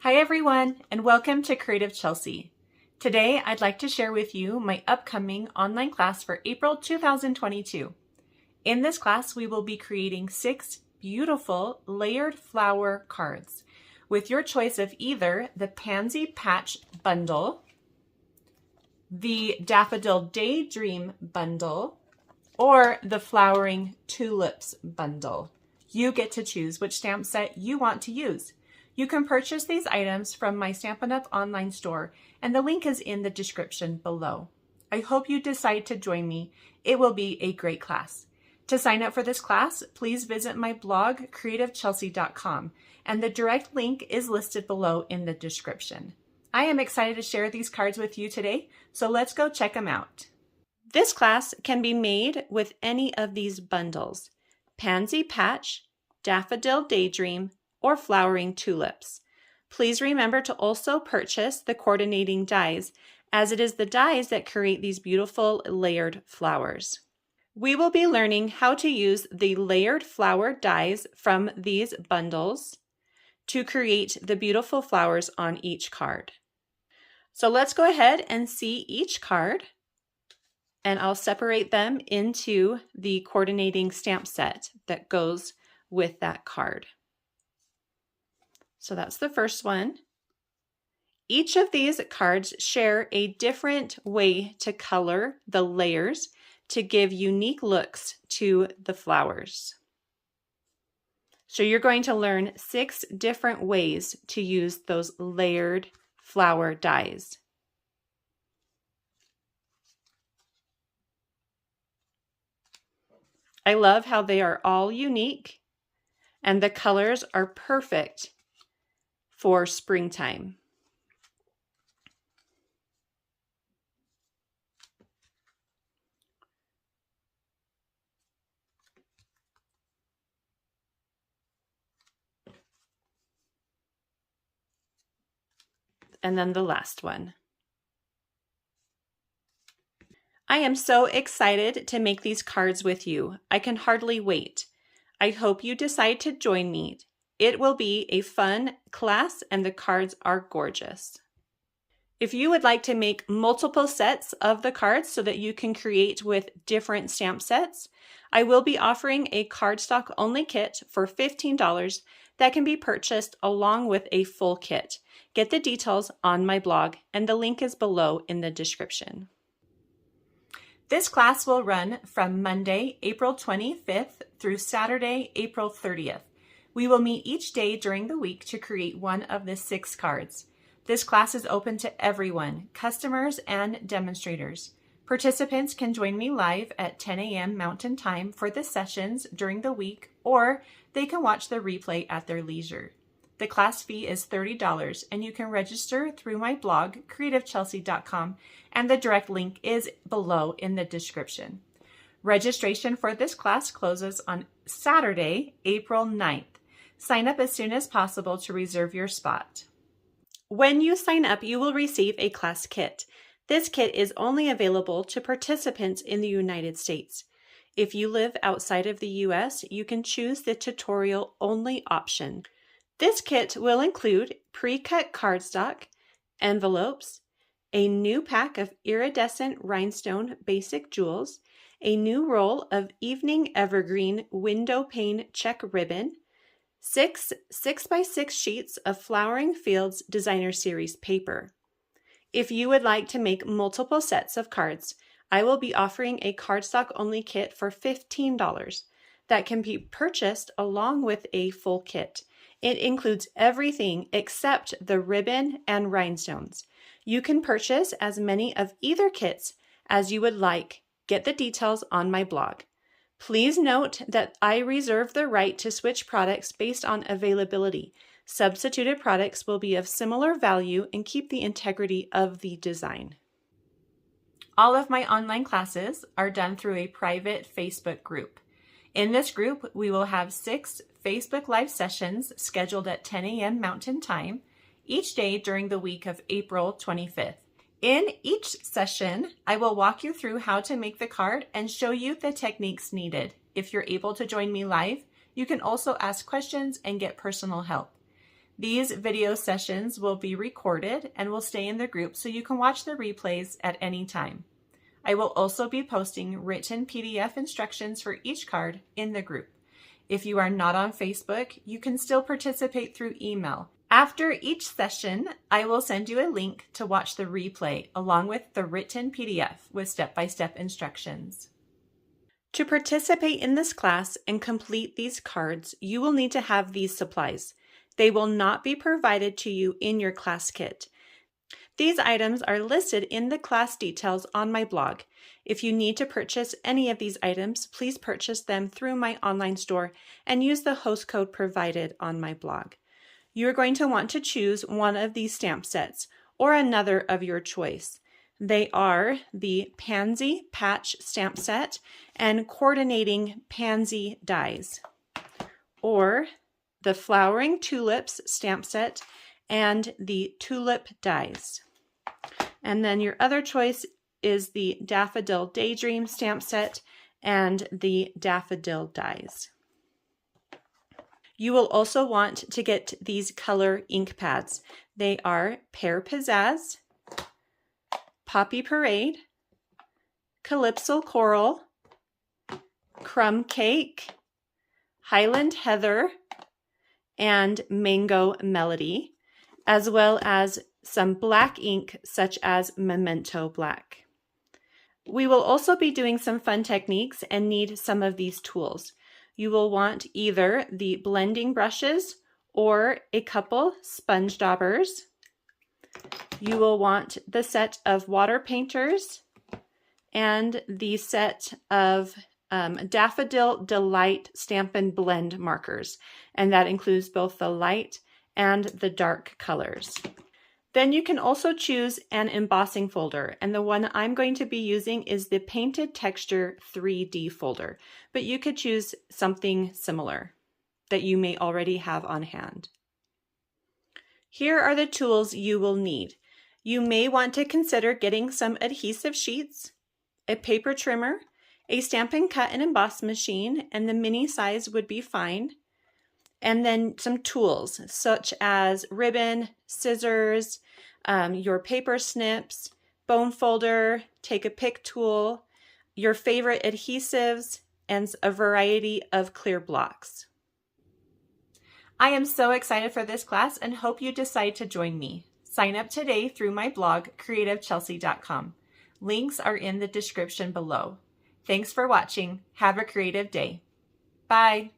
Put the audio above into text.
Hi everyone, and welcome to Creative Chelsea. Today I'd like to share with you my upcoming online class for April 2022. In this class, we will be creating 6 beautiful layered flower cards with your choice of either the Pansy Patch bundle, the Daffodil Daydream bundle, or the Flowering Tulips bundle. You get to choose which stamp set you want to use. You can purchase these items from my Stampin' Up! Online store, and the link is in the description below. I hope you decide to join me. It will be a great class. To sign up for this class, please visit my blog, creativechelsea.com, and the direct link is listed below in the description. I am excited to share these cards with you today, so let's go check them out. This class can be made with any of these bundles: Pansy Patch, Daffodil Daydream, or Flowering Tulips. Please remember to also purchase the coordinating dies, as it is the dies that create these beautiful layered flowers. We will be learning how to use the layered flower dies from these bundles to create the beautiful flowers on each card. So let's go ahead and see each card, and I'll separate them into the coordinating stamp set that goes with that card. So that's the first one. Each of these cards share a different way to color the layers to give unique looks to the flowers. So you're going to learn 6 different ways to use those layered flower dies. I love how they are all unique and the colors are perfect for springtime. And then the last one. I am so excited to make these cards with you. I can hardly wait. I hope you decide to join me. It will be a fun class and the cards are gorgeous. If you would like to make multiple sets of the cards so that you can create with different stamp sets, I will be offering a cardstock only kit for $15 that can be purchased along with a full kit. Get the details on my blog, and the link is below in the description. This class will run from Monday, April 25th through Saturday, April 30th. We will meet each day during the week to create one of the 6 cards. This class is open to everyone, customers and demonstrators. Participants can join me live at 10 a.m. Mountain Time for the sessions during the week, or they can watch the replay at their leisure. The class fee is $30, and you can register through my blog, creativechelsea.com, and the direct link is below in the description. Registration for this class closes on Saturday, April 9th. Sign up as soon as possible to reserve your spot. When you sign up, you will receive a class kit. This kit is only available to participants in the United States. If you live outside of the US, you can choose the tutorial only option. This kit will include pre-cut cardstock, envelopes, a new pack of Iridescent Rhinestone Basic Jewels, a new roll of Evening Evergreen Windowpane check ribbon, 6 6x6 sheets of Flowering Fields Designer Series paper. If you would like to make multiple sets of cards, I will be offering a cardstock only kit for $15 that can be purchased along with a full kit. It includes everything except the ribbon and rhinestones. You can purchase as many of either kits as you would like. Get the details on my blog. Please note that I reserve the right to switch products based on availability. Substituted products will be of similar value and keep the integrity of the design. All of my online classes are done through a private Facebook group. In this group, we will have 6 Facebook Live sessions scheduled at 10 a.m. Mountain Time each day during the week of April 25th. In each session, I will walk you through how to make the card and show you the techniques needed. If you're able to join me live, you can also ask questions and get personal help. These video sessions will be recorded and will stay in the group so you can watch the replays at any time. I will also be posting written PDF instructions for each card in the group. If you are not on Facebook, you can still participate through email. After each session, I will send you a link to watch the replay along with the written PDF with step-by-step instructions. To participate in this class and complete these cards, you will need to have these supplies. They will not be provided to you in your class kit. These items are listed in the class details on my blog. If you need to purchase any of these items, please purchase them through my online store and use the host code provided on my blog. You are going to want to choose one of these stamp sets or another of your choice. They are the Pansy Patch stamp set and coordinating pansy dies, or the Flowering Tulips stamp set and the tulip dies. And then your other choice is the Daffodil Daydream stamp set and the Daffodil dies. You will also want to get these color ink pads. They are Pear Pizzazz, Poppy Parade, Calypso Coral, Crumb Cake, Highland Heather, and Mango Melody, as well as some black ink such as Memento Black. We will also be doing some fun techniques and need some of these tools. You will want either the blending brushes or a couple sponge daubers. You will want the set of water painters and the set of Daffodil Delight Stamp and Blend markers, and that includes both the light and the dark colors. Then you can also choose an embossing folder, and the one I'm going to be using is the Painted Texture 3D folder, but you could choose something similar that you may already have on hand. Here are the tools you will need. You may want to consider getting some adhesive sheets, a paper trimmer, a Stampin' Cut and Emboss machine, and the mini size would be fine, and then some tools such as ribbon, scissors, your paper snips, bone folder, take a pick tool, your favorite adhesives, and a variety of clear blocks. I am so excited for this class and hope you decide to join me. Sign up today through my blog, creativechelsea.com. Links are in the description below. Thanks for watching. Have a creative day. Bye.